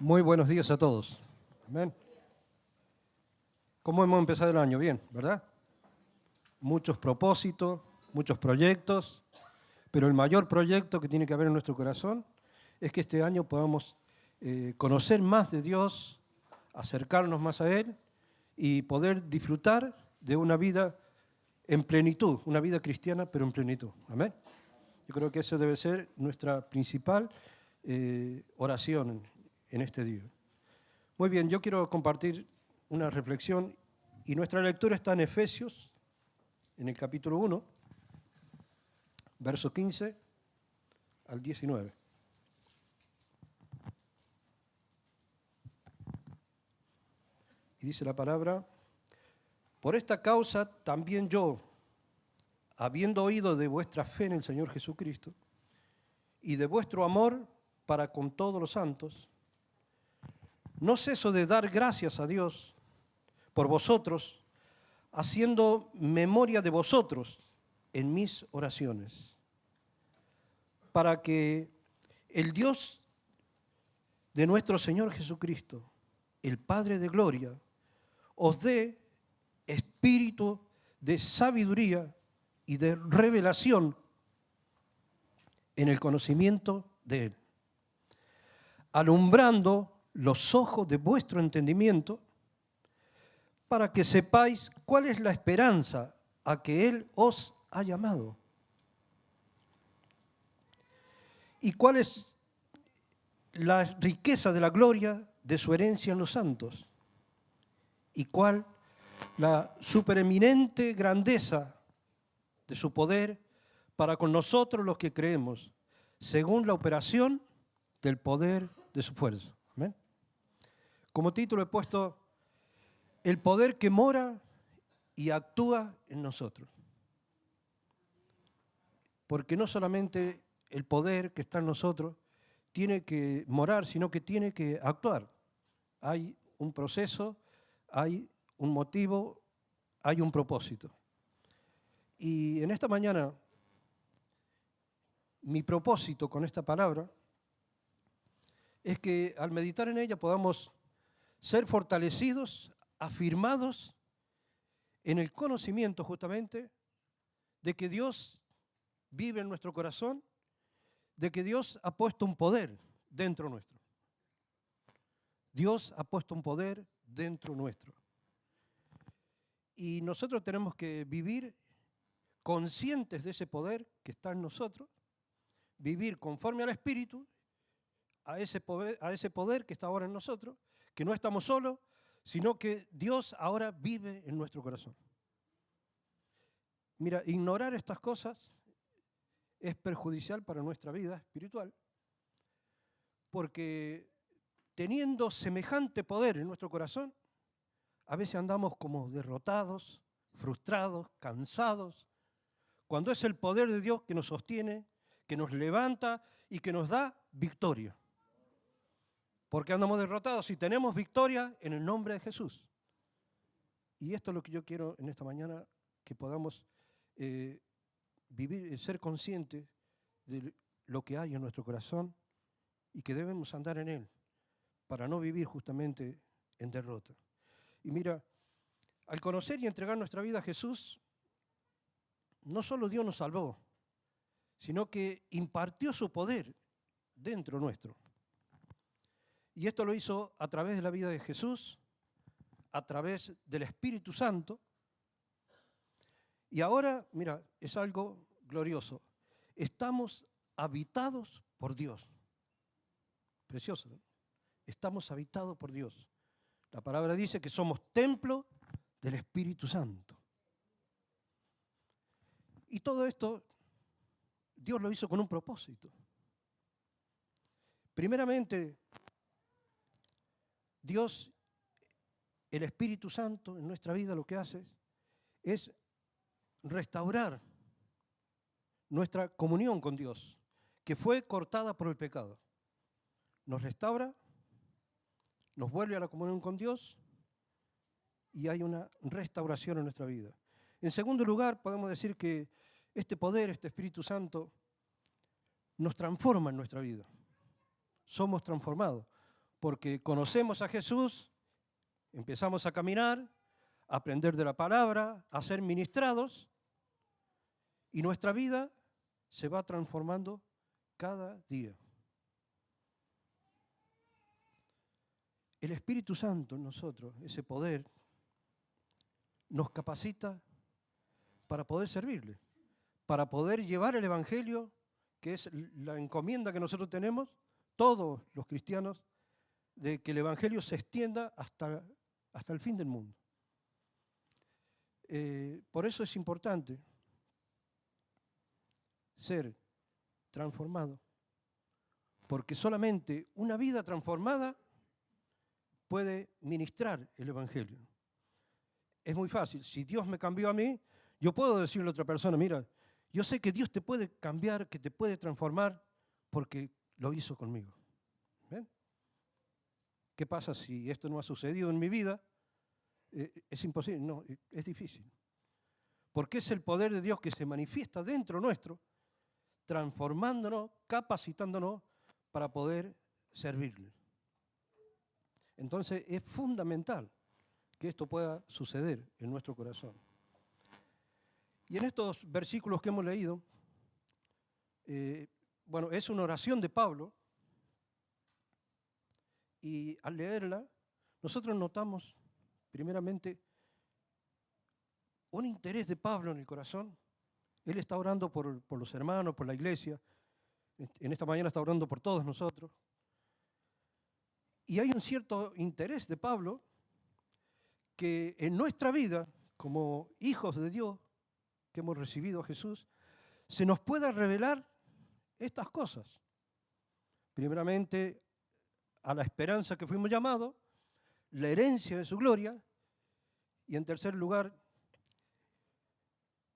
Muy buenos días a todos. Amén. ¿Cómo hemos empezado el año? Bien, ¿verdad? Muchos propósitos, muchos proyectos, pero el mayor proyecto que tiene que haber en nuestro corazón es que este año podamos conocer más de Dios, acercarnos más a Él y poder disfrutar de una vida en plenitud, una vida cristiana, pero en plenitud. Amén. Yo creo que eso debe ser nuestra principal oración en este día. Muy bien, yo quiero compartir una reflexión y nuestra lectura está en Efesios, en el capítulo 1, verso 15 al 19. Y dice la palabra: por esta causa también yo, habiendo oído de vuestra fe en el Señor Jesucristo y de vuestro amor para con todos los santos, no ceso de dar gracias a Dios por vosotros, haciendo memoria de vosotros en mis oraciones, para que el Dios de nuestro Señor Jesucristo, el Padre de gloria, os dé espíritu de sabiduría y de revelación en el conocimiento de Él, alumbrando los ojos de vuestro entendimiento, para que sepáis cuál es la esperanza a que Él os ha llamado y cuál es la riqueza de la gloria de su herencia en los santos, y cuál la supereminente grandeza de su poder para con nosotros los que creemos, según la operación del poder de su fuerza. ¿Amén? Como título he puesto: el poder que mora y actúa en nosotros. Porque no solamente el poder que está en nosotros tiene que morar, sino que tiene que actuar. Hay un proceso, hay un motivo, hay un propósito. Y en esta mañana, mi propósito con esta palabra es que al meditar en ella podamos ser fortalecidos, afirmados en el conocimiento justamente de que Dios vive en nuestro corazón, de que Dios ha puesto un poder dentro nuestro. Dios ha puesto un poder dentro nuestro. Y nosotros tenemos que vivir conscientes de ese poder que está en nosotros, vivir conforme al Espíritu, a ese poder que está ahora en nosotros, que no estamos solos, sino que Dios ahora vive en nuestro corazón. Mira, ignorar estas cosas es perjudicial para nuestra vida espiritual, porque teniendo semejante poder en nuestro corazón, a veces andamos como derrotados, frustrados, cansados, cuando es el poder de Dios que nos sostiene, que nos levanta y que nos da victoria. Porque andamos derrotados y tenemos victoria en el nombre de Jesús. Y esto es lo que yo quiero en esta mañana, que podamos vivir, ser conscientes de lo que hay en nuestro corazón y que debemos andar en él para no vivir justamente en derrota. Y mira, al conocer y entregar nuestra vida a Jesús, no solo Dios nos salvó, sino que impartió su poder dentro nuestro. Y esto lo hizo a través de la vida de Jesús, a través del Espíritu Santo. Y ahora, mira, es algo glorioso. Estamos habitados por Dios. Precioso, ¿no? Estamos habitados por Dios. La palabra dice que somos templo del Espíritu Santo. Y todo esto Dios lo hizo con un propósito. Primeramente, Dios, el Espíritu Santo en nuestra vida, lo que hace es restaurar nuestra comunión con Dios, que fue cortada por el pecado. Nos restaura, nos vuelve a la comunión con Dios y hay una restauración en nuestra vida. En segundo lugar, podemos decir que este poder, este Espíritu Santo, nos transforma en nuestra vida. Somos transformados porque conocemos a Jesús, empezamos a caminar, a aprender de la palabra, a ser ministrados, y nuestra vida se va transformando cada día. El Espíritu Santo en nosotros, ese poder, nos capacita para poder servirle, para poder llevar el Evangelio, que es la encomienda que nosotros tenemos, todos los cristianos, de que el Evangelio se extienda hasta el fin del mundo. Por eso es importante ser transformado, porque solamente una vida transformada puede ministrar el Evangelio. Es muy fácil. Si Dios me cambió a mí, yo puedo decirle a otra persona, mira, yo sé que Dios te puede cambiar, que te puede transformar, porque lo hizo conmigo. ¿Ven? ¿Qué pasa si esto no ha sucedido en mi vida? Es imposible, no, es difícil. Porque es el poder de Dios que se manifiesta dentro nuestro, transformándonos, capacitándonos para poder servirle. Entonces es fundamental que esto pueda suceder en nuestro corazón. Y en estos versículos que hemos leído, bueno, es una oración de Pablo, y al leerla, nosotros notamos, primeramente, un interés de Pablo en el corazón. Él está orando por los hermanos, por la iglesia. En esta mañana está orando por todos nosotros. Y hay un cierto interés de Pablo que en nuestra vida, como hijos de Dios, que hemos recibido a Jesús, se nos pueda revelar estas cosas. Primeramente, a la esperanza que fuimos llamados, la herencia de su gloria, y en tercer lugar,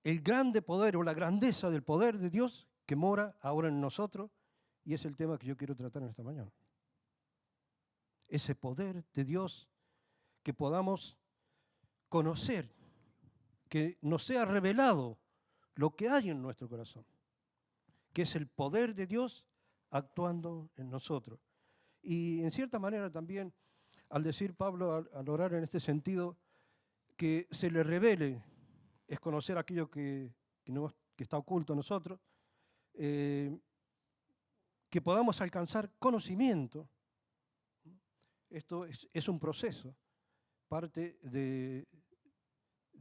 el grande poder o la grandeza del poder de Dios que mora ahora en nosotros, y es el tema que yo quiero tratar en esta mañana. Ese poder de Dios que podamos conocer, que nos sea revelado lo que hay en nuestro corazón, que es el poder de Dios actuando en nosotros. Y en cierta manera también, al decir Pablo, al orar en este sentido, que se le revele, es conocer aquello que está oculto en nosotros, que podamos alcanzar conocimiento. Esto es un proceso, parte de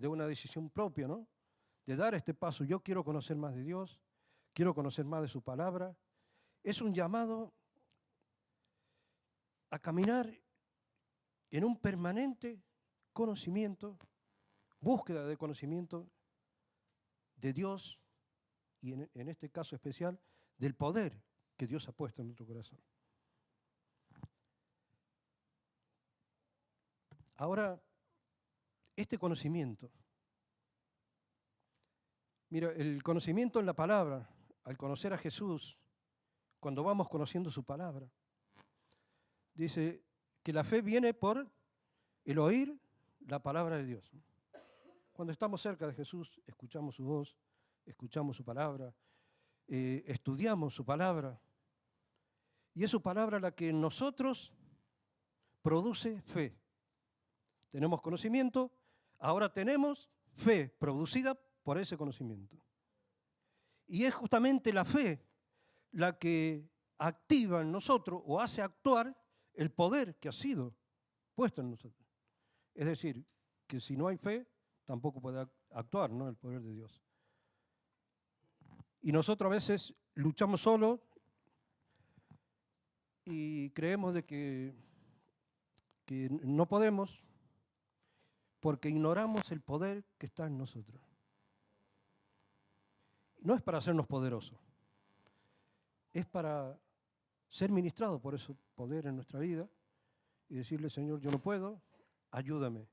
una decisión propia, ¿no? De dar este paso. Yo quiero conocer más de Dios, quiero conocer más de su palabra. Es un llamado a caminar en un permanente conocimiento, búsqueda de conocimiento de Dios y en este caso especial del poder que Dios ha puesto en nuestro corazón. Ahora, este conocimiento, mira, el conocimiento en la palabra, al conocer a Jesús, cuando vamos conociendo su palabra, dice que la fe viene por el oír la palabra de Dios. Cuando estamos cerca de Jesús, escuchamos su voz, escuchamos su palabra, estudiamos su palabra, y es su palabra la que en nosotros produce fe. Tenemos conocimiento, ahora tenemos fe producida por ese conocimiento. Y es justamente la fe la que activa en nosotros o hace actuar el poder que ha sido puesto en nosotros. Es decir, que si no hay fe, tampoco puede actuar, ¿no?, el poder de Dios. Y nosotros a veces luchamos solos y creemos de que no podemos porque ignoramos el poder que está en nosotros. No es para hacernos poderosos, es para ser ministrados por ese poder en nuestra vida y decirle, Señor, yo no puedo, ayúdame.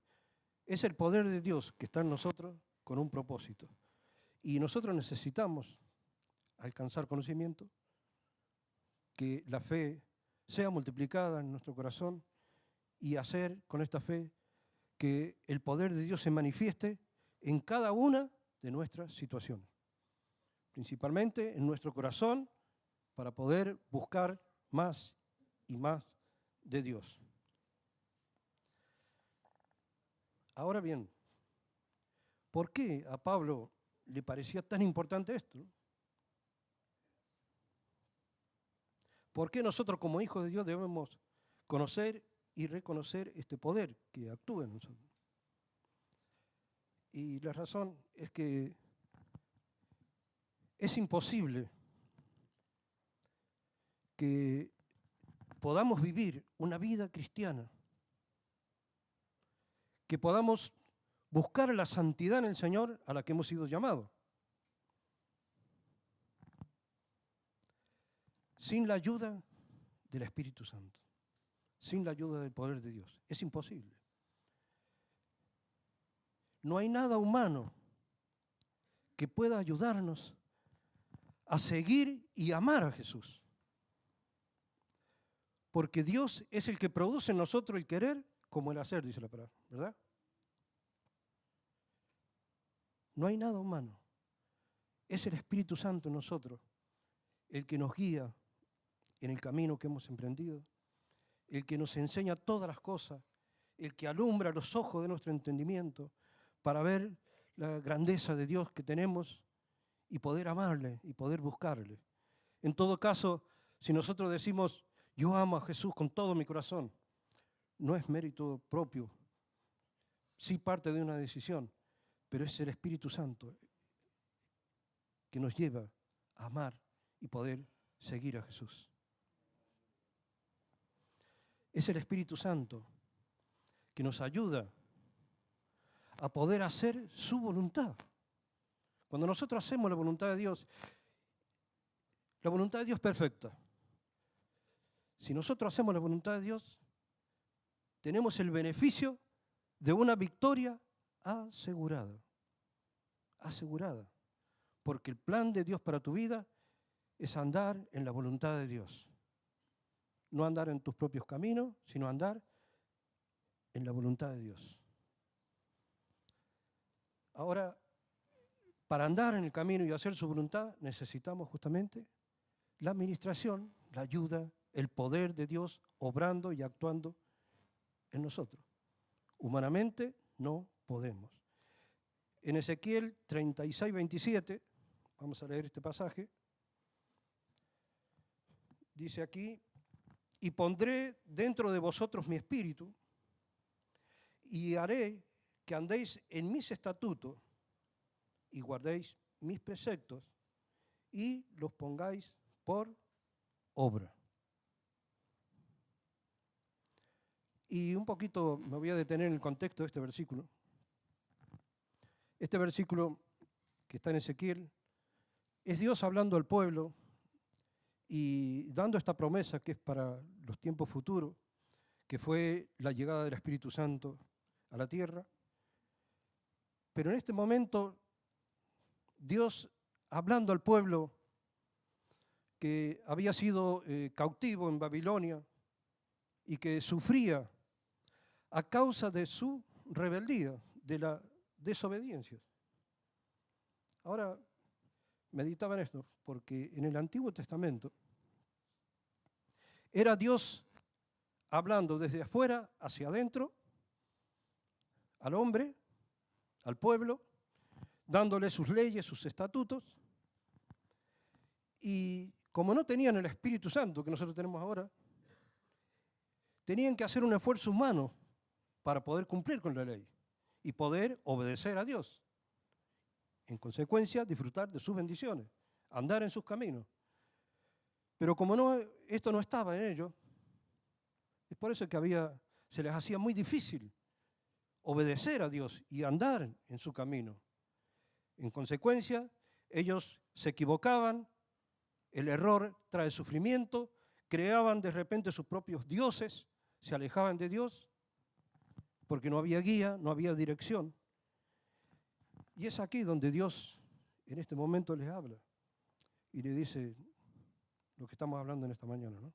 Es el poder de Dios que está en nosotros con un propósito. Y nosotros necesitamos alcanzar conocimiento, que la fe sea multiplicada en nuestro corazón y hacer con esta fe que el poder de Dios se manifieste en cada una de nuestras situaciones. Principalmente en nuestro corazón, para poder buscar más y más de Dios. Ahora bien, ¿por qué a Pablo le parecía tan importante esto? ¿Por qué nosotros como hijos de Dios debemos conocer y reconocer este poder que actúa en nosotros? Y la razón es que es imposible que podamos vivir una vida cristiana, que podamos buscar la santidad en el Señor a la que hemos sido llamados, sin la ayuda del Espíritu Santo, sin la ayuda del poder de Dios. Es imposible. No hay nada humano que pueda ayudarnos a seguir y amar a Jesús. Porque Dios es el que produce en nosotros el querer como el hacer, dice la palabra, ¿verdad? No hay nada humano. Es el Espíritu Santo en nosotros el que nos guía en el camino que hemos emprendido, el que nos enseña todas las cosas, el que alumbra los ojos de nuestro entendimiento para ver la grandeza de Dios que tenemos y poder amarle y poder buscarle. En todo caso, si nosotros decimos, yo amo a Jesús con todo mi corazón, no es mérito propio, sí parte de una decisión, pero es el Espíritu Santo que nos lleva a amar y poder seguir a Jesús. Es el Espíritu Santo que nos ayuda a poder hacer su voluntad. Cuando nosotros hacemos la voluntad de Dios, la voluntad de Dios es perfecta. Si nosotros hacemos la voluntad de Dios, tenemos el beneficio de una victoria asegurada. Asegurada. Porque el plan de Dios para tu vida es andar en la voluntad de Dios. No andar en tus propios caminos, sino andar en la voluntad de Dios. Ahora, para andar en el camino y hacer su voluntad, necesitamos justamente la administración, la ayuda, el poder de Dios obrando y actuando en nosotros. Humanamente no podemos. En Ezequiel 36, 27, vamos a leer este pasaje, dice aquí, y pondré dentro de vosotros mi espíritu y haré que andéis en mis estatutos y guardéis mis preceptos y los pongáis por obra. Y un poquito me voy a detener en el contexto de este versículo. Este versículo que está en Ezequiel es Dios hablando al pueblo y dando esta promesa que es para los tiempos futuros, que fue la llegada del Espíritu Santo a la tierra. Pero en este momento, Dios hablando al pueblo que había sido cautivo en Babilonia y que sufría a causa de su rebeldía, de la desobediencia. Ahora, meditaba en esto, porque en el Antiguo Testamento era Dios hablando desde afuera hacia adentro, al hombre, al pueblo, dándole sus leyes, sus estatutos, y como no tenían el Espíritu Santo que nosotros tenemos ahora, tenían que hacer un esfuerzo humano para poder cumplir con la ley y poder obedecer a Dios. En consecuencia, disfrutar de sus bendiciones, andar en sus caminos. Pero como esto no estaba en ellos, es por eso que se les hacía muy difícil obedecer a Dios y andar en su camino. En consecuencia, ellos se equivocaban, el error trae sufrimiento, creaban de repente sus propios dioses, se alejaban de Dios, porque no había guía, no había dirección. Y es aquí donde Dios en este momento les habla y le dice lo que estamos hablando en esta mañana, ¿no?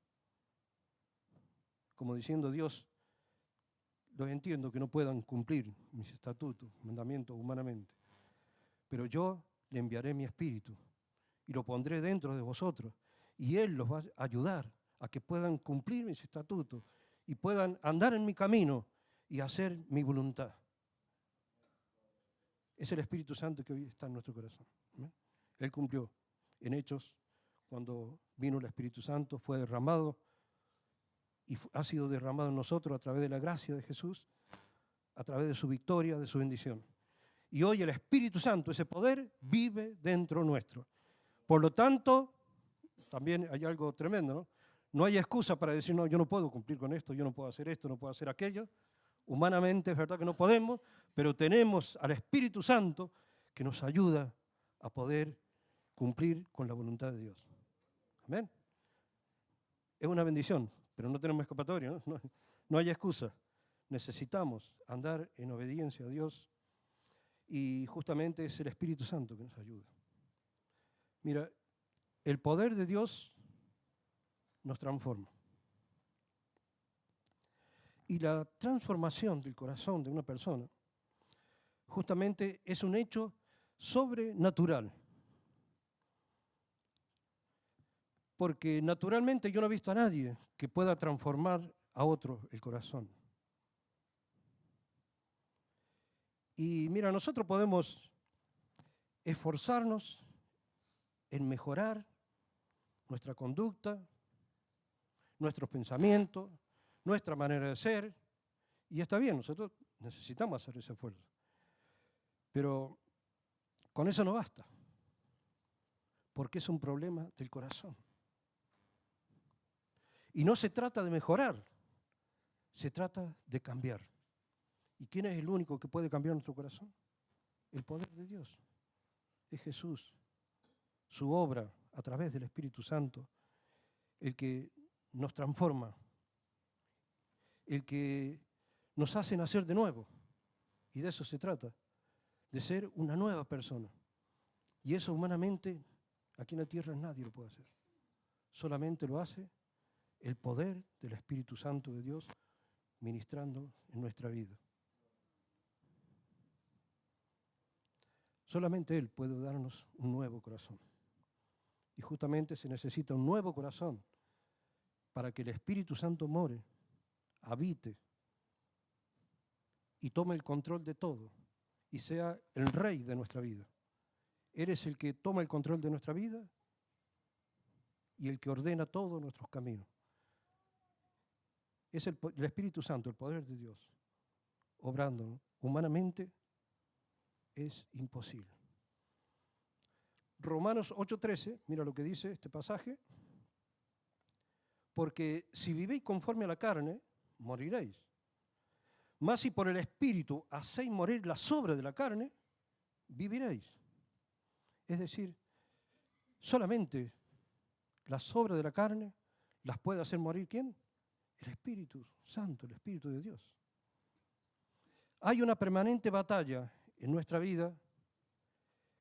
Como diciendo, Dios, los entiendo que no puedan cumplir mis estatutos, mandamientos humanamente, pero yo le enviaré mi espíritu y lo pondré dentro de vosotros y Él los va a ayudar a que puedan cumplir mis estatutos y puedan andar en mi camino y hacer mi voluntad. Es el Espíritu Santo que hoy está en nuestro corazón. ¿Amén? Él cumplió en Hechos, cuando vino el Espíritu Santo, fue derramado y ha sido derramado en nosotros a través de la gracia de Jesús, a través de su victoria, de su bendición. Y hoy el Espíritu Santo, ese poder, vive dentro nuestro. Por lo tanto, también hay algo tremendo, ¿no? No hay excusa para decir, no, yo no puedo cumplir con esto, yo no puedo hacer esto, no puedo hacer aquello. Humanamente es verdad que no podemos, pero tenemos al Espíritu Santo que nos ayuda a poder cumplir con la voluntad de Dios. Amén. Es una bendición, pero no tenemos escapatoria, ¿no? No hay excusa. Necesitamos andar en obediencia a Dios y justamente es el Espíritu Santo que nos ayuda. Mira, el poder de Dios nos transforma. Y la transformación del corazón de una persona justamente es un hecho sobrenatural. Porque naturalmente yo no he visto a nadie que pueda transformar a otro el corazón. Y mira, nosotros podemos esforzarnos en mejorar nuestra conducta, nuestros pensamientos, nuestra manera de ser, y está bien, nosotros necesitamos hacer ese esfuerzo. Pero con eso no basta, porque es un problema del corazón. Y no se trata de mejorar, se trata de cambiar. ¿Y quién es el único que puede cambiar nuestro corazón? El poder de Dios. Es Jesús, su obra a través del Espíritu Santo, el que nos transforma, el que nos hace nacer de nuevo. Y de eso se trata, de ser una nueva persona. Y eso humanamente, aquí en la tierra nadie lo puede hacer. Solamente lo hace el poder del Espíritu Santo de Dios ministrando en nuestra vida. Solamente Él puede darnos un nuevo corazón. Y justamente se necesita un nuevo corazón para que el Espíritu Santo more, habite y tome el control de todo y sea el rey de nuestra vida. Eres el que toma el control de nuestra vida y el que ordena todos nuestros caminos. Es el Espíritu Santo, el poder de Dios, obrando humanamente. Es imposible. Romanos 8:13, mira lo que dice este pasaje. Porque si vivís conforme a la carne, moriréis. Mas si por el Espíritu hacéis morir las obras de la carne, viviréis. Es decir, solamente las obras de la carne las puede hacer morir ¿quién? El Espíritu Santo, el Espíritu de Dios. Hay una permanente batalla en nuestra vida,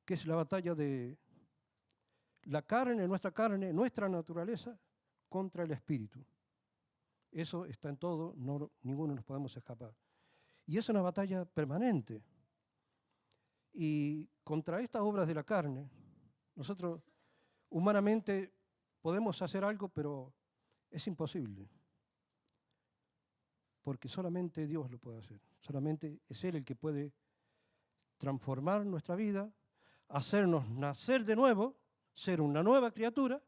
que es la batalla de la carne, nuestra naturaleza, contra el Espíritu. Eso está en todo, ninguno nos podemos escapar. Y es una batalla permanente. Y contra estas obras de la carne, nosotros humanamente podemos hacer algo, pero es imposible. Porque solamente Dios lo puede hacer. Solamente es Él el que puede transformar nuestra vida, hacernos nacer de nuevo, ser una nueva criatura,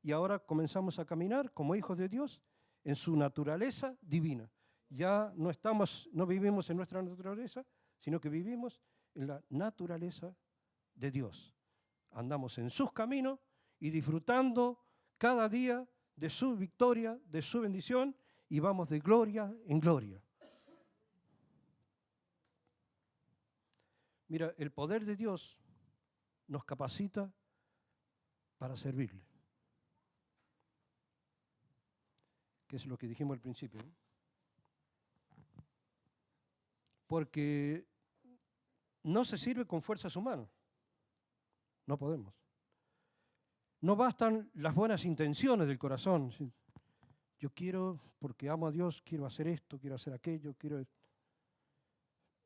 y ahora comenzamos a caminar como hijos de Dios en su naturaleza divina. Ya no vivimos en nuestra naturaleza, sino que vivimos en la naturaleza de Dios. Andamos en sus caminos y disfrutando cada día de su victoria, de su bendición, y vamos de gloria en gloria. Mira, el poder de Dios nos capacita para servirle. Que es lo que dijimos al principio, ¿no? Porque no se sirve con fuerzas humanas. No podemos. No bastan las buenas intenciones del corazón. Yo quiero, porque amo a Dios, quiero hacer esto, quiero hacer aquello,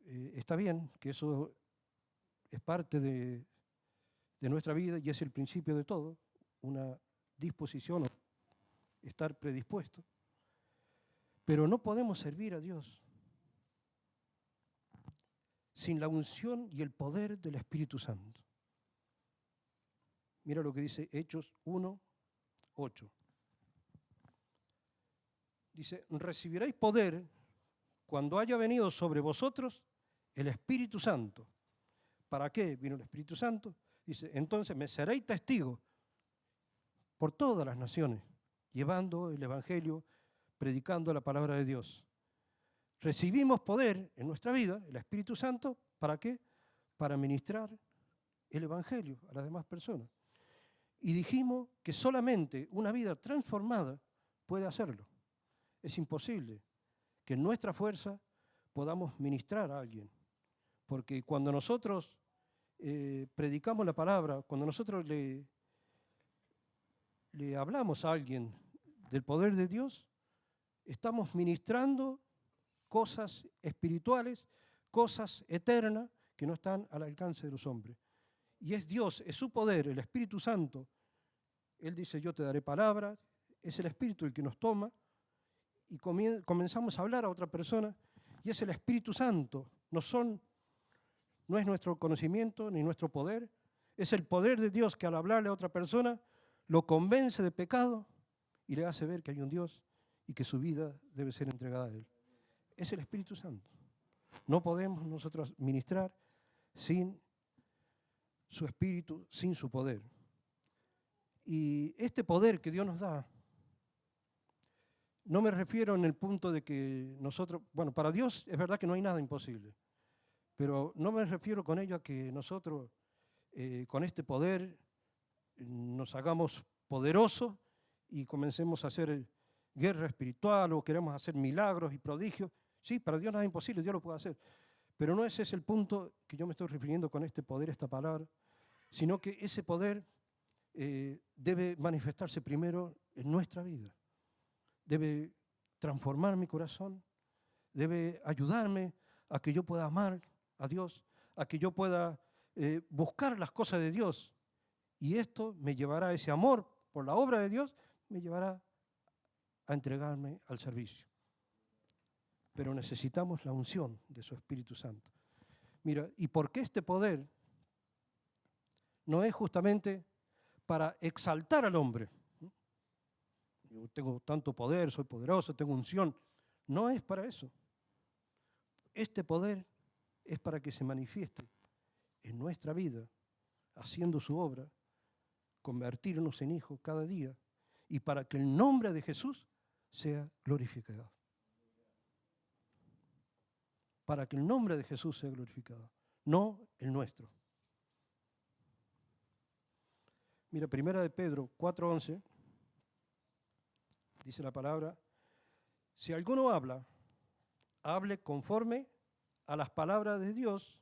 está bien que eso es parte de nuestra vida y es el principio de todo, una disposición, estar predispuesto. Pero no podemos servir a Dios sin la unción y el poder del Espíritu Santo. Mira lo que dice Hechos 1:8. Dice, recibiréis poder cuando haya venido sobre vosotros el Espíritu Santo. ¿Para qué vino el Espíritu Santo? Dice, entonces me seréis testigos por todas las naciones, llevando el Evangelio, predicando la palabra de Dios. Recibimos poder en nuestra vida, el Espíritu Santo, ¿para qué? Para ministrar el Evangelio a las demás personas. Y dijimos que solamente una vida transformada puede hacerlo. Es imposible que en nuestra fuerza podamos ministrar a alguien. Porque cuando nosotros predicamos la palabra, cuando nosotros le hablamos a alguien del poder de Dios, estamos ministrando cosas espirituales, cosas eternas que no están al alcance de los hombres. Y es Dios, es su poder, el Espíritu Santo. Él dice, yo te daré palabras, es el Espíritu el que nos toma y comenzamos a hablar a otra persona y es el Espíritu Santo. No es nuestro conocimiento ni nuestro poder, es el poder de Dios que al hablarle a otra persona lo convence de pecado y le hace ver que hay un Dios y que su vida debe ser entregada a Él. Es el Espíritu Santo. No podemos nosotros ministrar sin su Espíritu, sin su poder. Y este poder que Dios nos da, no me refiero en el punto de que nosotros, bueno, para Dios es verdad que no hay nada imposible, pero no me refiero con ello a que nosotros con este poder nos hagamos poderosos y comencemos a hacer guerra espiritual o queremos hacer milagros y prodigios. Sí, para Dios nada es imposible, Dios lo puede hacer. Pero no ese es el punto que yo me estoy refiriendo con este poder, esta palabra, sino que ese poder debe manifestarse primero en nuestra vida. Debe transformar mi corazón, debe ayudarme a que yo pueda amar a Dios, a que yo pueda buscar las cosas de Dios. Y esto me llevará a ese amor por la obra de Dios, me llevará a entregarme al servicio. Pero necesitamos la unción de su Espíritu Santo. Mira, ¿y por qué este poder no es justamente para exaltar al hombre? Yo tengo tanto poder, soy poderoso, tengo unción. No es para eso. Este poder es para que se manifieste en nuestra vida, haciendo su obra, convertirnos en hijos cada día y para que el nombre de Jesús sea glorificado. Para que el nombre de Jesús sea glorificado, no el nuestro. Mira, 1 Pedro 4:11, dice la palabra, si alguno habla, hable conforme a las palabras de Dios.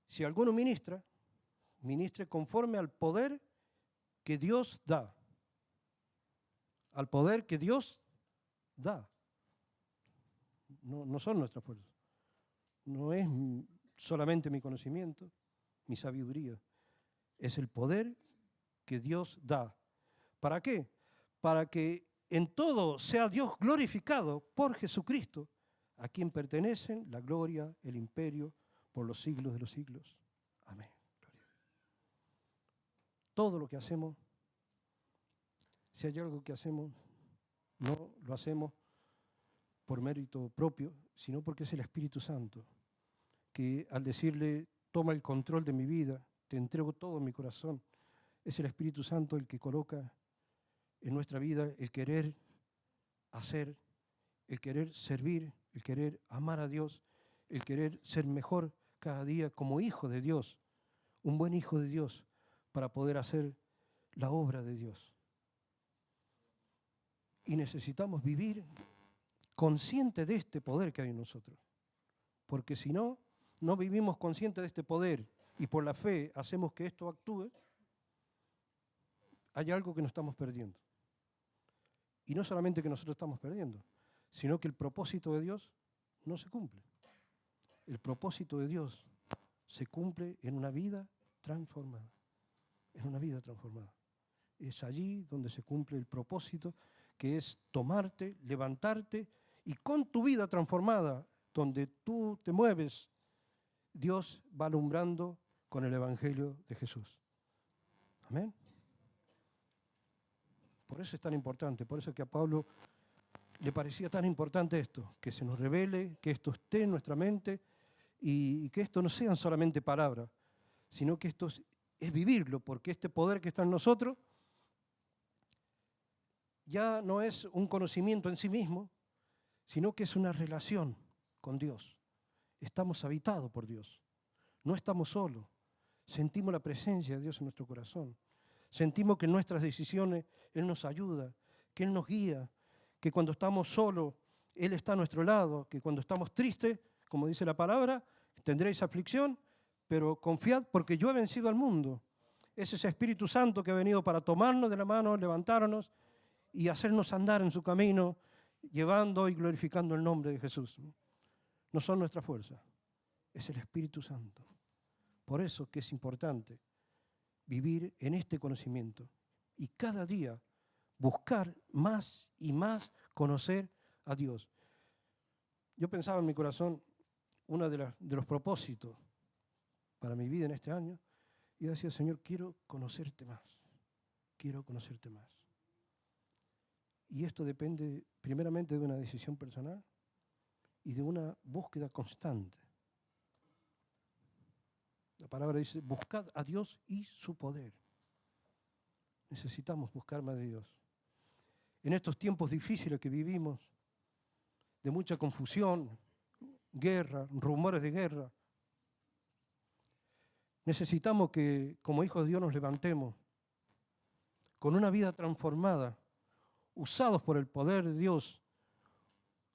Si alguno ministra, ministre conforme al poder que Dios da. Al poder que Dios da. No son nuestras fuerzas. No es solamente mi conocimiento, mi sabiduría. Es el poder que Dios da. ¿Para qué? Para que en todo sea Dios glorificado por Jesucristo, a quien pertenecen la gloria, el imperio, por los siglos de los siglos. Amén. Todo lo que hacemos, si hay algo que hacemos, no lo hacemos por mérito propio, sino porque es el Espíritu Santo, que al decirle, toma el control de mi vida, te entrego todo en mi corazón, es el Espíritu Santo el que coloca en nuestra vida el querer hacer, el querer servir, el querer amar a Dios, el querer ser mejor cada día como hijo de Dios, un buen hijo de Dios, para poder hacer la obra de Dios. Y necesitamos vivir conscientes de este poder que hay en nosotros. Porque si no, no vivimos conscientes de este poder y por la fe hacemos que esto actúe, hay algo que nos estamos perdiendo. Y no solamente que nosotros estamos perdiendo, sino que el propósito de Dios no se cumple. El propósito de Dios se cumple en una vida transformada. En una vida transformada. Es allí donde se cumple el propósito que es tomarte, levantarte y con tu vida transformada, donde tú te mueves, Dios va alumbrando con el Evangelio de Jesús. Amén. Por eso es tan importante, por eso es que a Pablo le parecía tan importante esto, que se nos revele, que esto esté en nuestra mente y que esto no sean solamente palabras, sino que esto es vivirlo, porque este poder que está en nosotros ya no es un conocimiento en sí mismo, sino que es una relación con Dios. Estamos habitados por Dios, no estamos solos, sentimos la presencia de Dios en nuestro corazón, sentimos que en nuestras decisiones Él nos ayuda, que Él nos guía, que cuando estamos solos Él está a nuestro lado, que cuando estamos tristes, como dice la palabra, tendréis aflicción, pero confiad porque yo he vencido al mundo. Es ese Espíritu Santo que ha venido para tomarnos de la mano, levantarnos y hacernos andar en su camino, llevando y glorificando el nombre de Jesús. No son nuestra fuerza, es el Espíritu Santo. Por eso que es importante vivir en este conocimiento y cada día buscar más y más conocer a Dios. Yo pensaba en mi corazón, uno de los propósitos para mi vida en este año, y yo decía, Señor, quiero conocerte más, quiero conocerte más. Y esto depende primeramente de una decisión personal y de una búsqueda constante. La palabra dice, buscad a Dios y su poder. Necesitamos buscar más de Dios. En estos tiempos difíciles que vivimos, de mucha confusión, guerra, rumores de guerra, necesitamos que como hijos de Dios nos levantemos con una vida transformada, usados por el poder de Dios,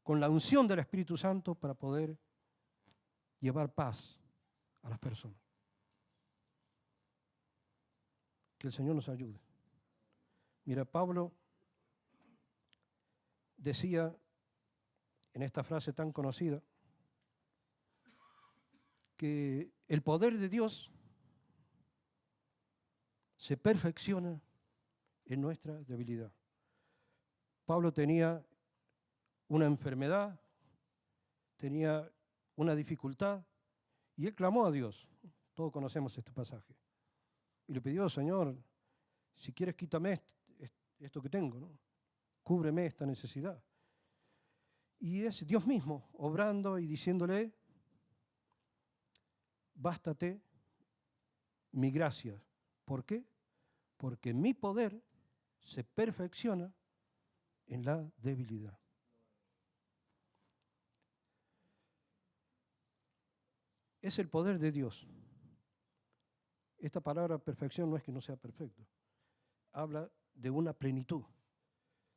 con la unción del Espíritu Santo para poder llevar paz a las personas. Que el Señor nos ayude. Mira, Pablo decía en esta frase tan conocida que el poder de Dios se perfecciona en nuestra debilidad. Pablo tenía una enfermedad, tenía una dificultad y él clamó a Dios. Todos conocemos este pasaje. Y le pidió, Señor, si quieres quítame esto que tengo, ¿no? Cúbreme esta necesidad. Y es Dios mismo obrando y diciéndole, bástate mi gracia. ¿Por qué? Porque mi poder se perfecciona en la debilidad. Es el poder de Dios. Esta palabra perfección no es que no sea perfecto. Habla de una plenitud,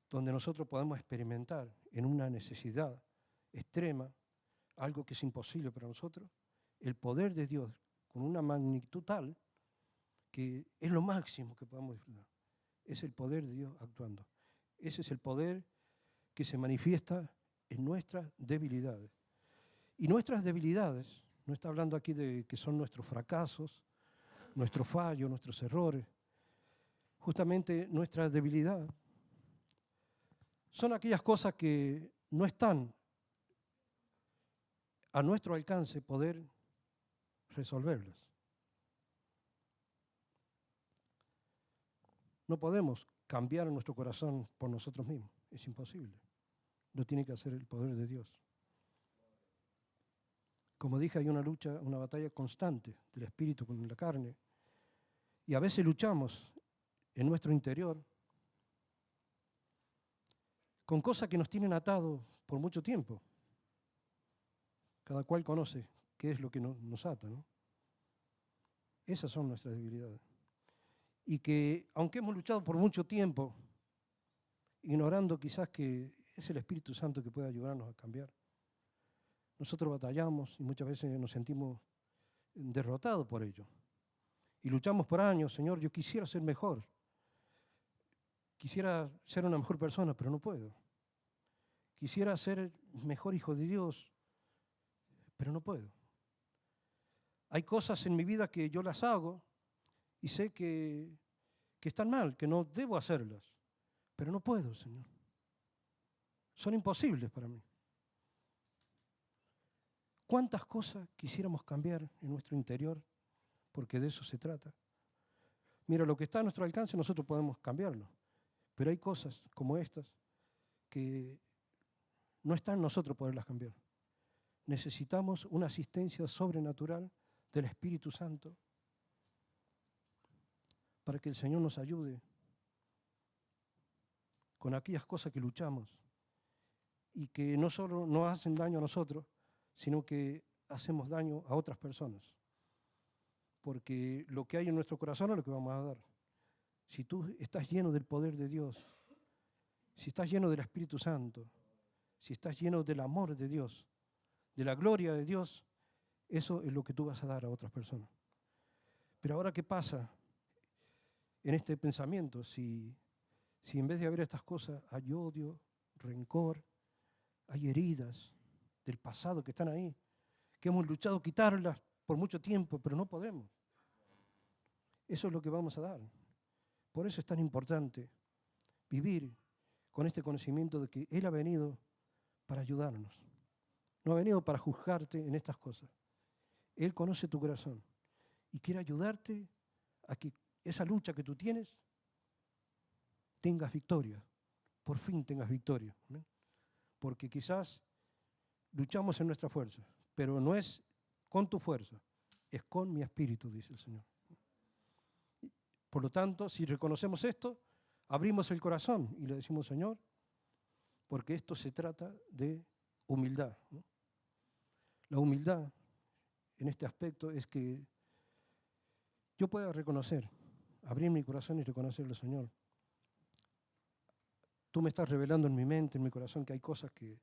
donde nosotros podemos experimentar en una necesidad extrema, algo que es imposible para nosotros, el poder de Dios con una magnitud tal que es lo máximo que podemos disfrutar. Es el poder de Dios actuando. Ese es el poder que se manifiesta en nuestras debilidades. Y nuestras debilidades, no está hablando aquí de que son nuestros fracasos, nuestros fallos, nuestros errores. Justamente nuestra debilidad son aquellas cosas que no están a nuestro alcance poder resolverlas. No podemos cambiar nuestro corazón por nosotros mismos, es imposible. Lo tiene que hacer el poder de Dios. Como dije, hay una lucha, una batalla constante del espíritu con la carne. Y a veces luchamos en nuestro interior con cosas que nos tienen atados por mucho tiempo. Cada cual conoce qué es lo que nos ata, ¿no? Esas son nuestras debilidades. Y que, aunque hemos luchado por mucho tiempo, ignorando quizás que es el Espíritu Santo que puede ayudarnos a cambiar, nosotros batallamos y muchas veces nos sentimos derrotados por ello. Y luchamos por años, Señor, yo quisiera ser mejor. Quisiera ser una mejor persona, pero no puedo. Quisiera ser mejor hijo de Dios, pero no puedo. Hay cosas en mi vida que yo las hago y sé que están mal, que no debo hacerlas, pero no puedo, Señor. son imposibles para mí. ¿Cuántas cosas quisiéramos cambiar en nuestro interior? Porque de eso se trata. Mira, lo que está a nuestro alcance nosotros podemos cambiarlo, pero hay cosas como estas que no está en nosotros poderlas cambiar. Necesitamos una asistencia sobrenatural del Espíritu Santo para que el Señor nos ayude con aquellas cosas que luchamos y que no solo nos hacen daño a nosotros, sino que hacemos daño a otras personas. Porque lo que hay en nuestro corazón es lo que vamos a dar. Si tú estás lleno del poder de Dios, si estás lleno del Espíritu Santo, si estás lleno del amor de Dios, de la gloria de Dios, eso es lo que tú vas a dar a otras personas. Pero ahora, ¿qué pasa en este pensamiento? Si en vez de haber estas cosas hay odio, rencor, hay heridas del pasado que están ahí, que hemos luchado quitarlas por mucho tiempo, pero no podemos. Eso es lo que vamos a dar. Por eso es tan importante vivir con este conocimiento de que Él ha venido para ayudarnos. No ha venido para juzgarte en estas cosas. Él conoce tu corazón y quiere ayudarte a que esa lucha que tú tienes tengas victoria. Por fin tengas victoria. ¿Amén? Porque quizás luchamos en nuestra fuerza, pero no es con tu fuerza, es con mi espíritu, dice el Señor. Por lo tanto, si reconocemos esto, abrimos el corazón y le decimos, Señor, porque esto se trata de humildad, ¿no? La humildad en este aspecto es que yo pueda reconocer, abrir mi corazón y reconocerlo, Señor. Tú me estás revelando en mi mente, en mi corazón, que hay cosas que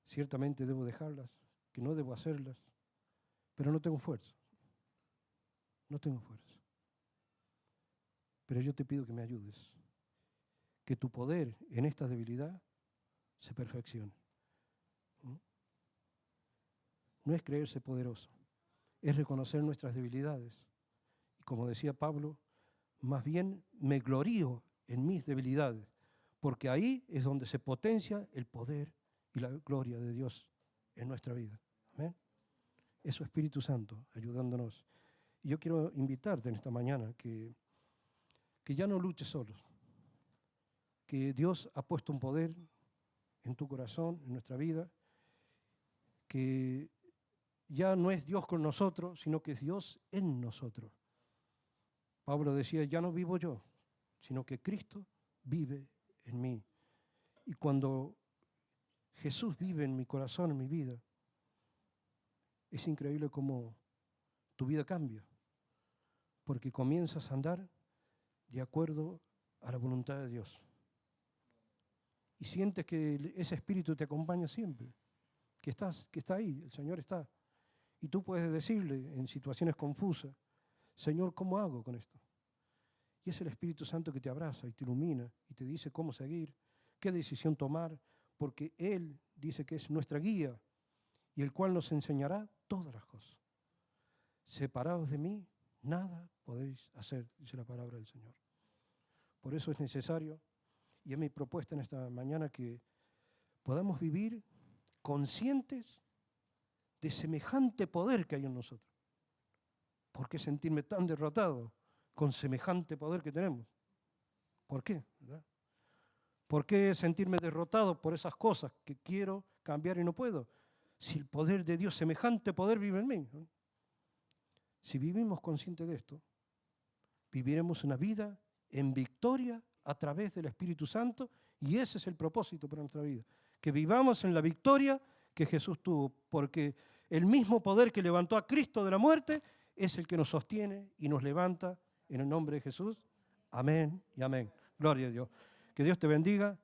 ciertamente debo dejarlas, que no debo hacerlas, pero no tengo fuerza. No tengo fuerza. Pero yo te pido que me ayudes, que tu poder en esta debilidad se perfeccione. No es creerse poderoso, es reconocer nuestras debilidades. Y como decía Pablo, más bien me glorío en mis debilidades, porque ahí es donde se potencia el poder y la gloria de Dios en nuestra vida. ¿Amén? Es su Espíritu Santo ayudándonos. Y yo quiero invitarte en esta mañana que ya no luches solos, que Dios ha puesto un poder en tu corazón, en nuestra vida, que ya no es Dios con nosotros, sino que es Dios en nosotros. Pablo decía, ya no vivo yo, sino que Cristo vive en mí. Y cuando Jesús vive en mi corazón, en mi vida, es increíble cómo tu vida cambia, porque comienzas a andar de acuerdo a la voluntad de Dios. Y sientes que ese Espíritu te acompaña siempre, que está ahí, el Señor está. Y tú puedes decirle en situaciones confusas, Señor, ¿cómo hago con esto? Y es el Espíritu Santo que te abraza y te ilumina y te dice cómo seguir, qué decisión tomar, porque Él dice que es nuestra guía y el cual nos enseñará todas las cosas. Separados de mí, nada podéis hacer, dice la palabra del Señor. Por eso es necesario, y es mi propuesta en esta mañana, que podamos vivir conscientes de semejante poder que hay en nosotros. ¿Por qué sentirme tan derrotado con semejante poder que tenemos? ¿Por qué? ¿Verdad? ¿Por qué sentirme derrotado por esas cosas que quiero cambiar y no puedo? Si el poder de Dios, semejante poder vive en mí. Si vivimos conscientes de esto, viviremos una vida en victoria a través del Espíritu Santo, y ese es el propósito para nuestra vida. Que vivamos en la victoria que Jesús tuvo, porque el mismo poder que levantó a Cristo de la muerte es el que nos sostiene y nos levanta en el nombre de Jesús. Amén y amén. Gloria a Dios. Que Dios te bendiga.